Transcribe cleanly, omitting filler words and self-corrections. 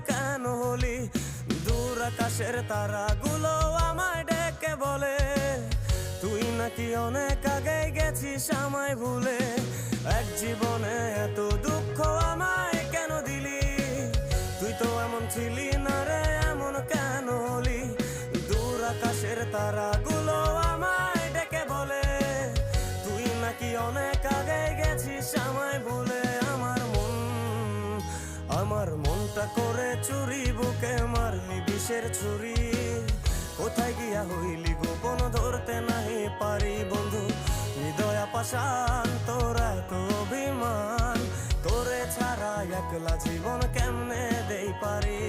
কেন হলি? দূর আকাশের তারাগুলো আমায় ডেকে বলে তুই নাকি অনেক আগে গেছিস আমায় ভুলে। এক জীবনে এত দুঃখ আমায় কেন দিলি? তুই তো এমন ছিলি না রে, এমন কেন হলি? দূর আকাশের তারাগুলো আমায় ডেকে বলে তুই নাকি অনেক আগে গেছিস আমায় ভুলে। আমার মনটা করে চুরি, বুকে মারলি বিষের ছুরি। কোথায় গিয়া হইলি গোপন ধরতে নাহি পারি বন্ধু। হৃদয় পাষাণ তোর এত অভিমান, তোরে ছাড়া একলা জীবন কেমনে দেই পারি?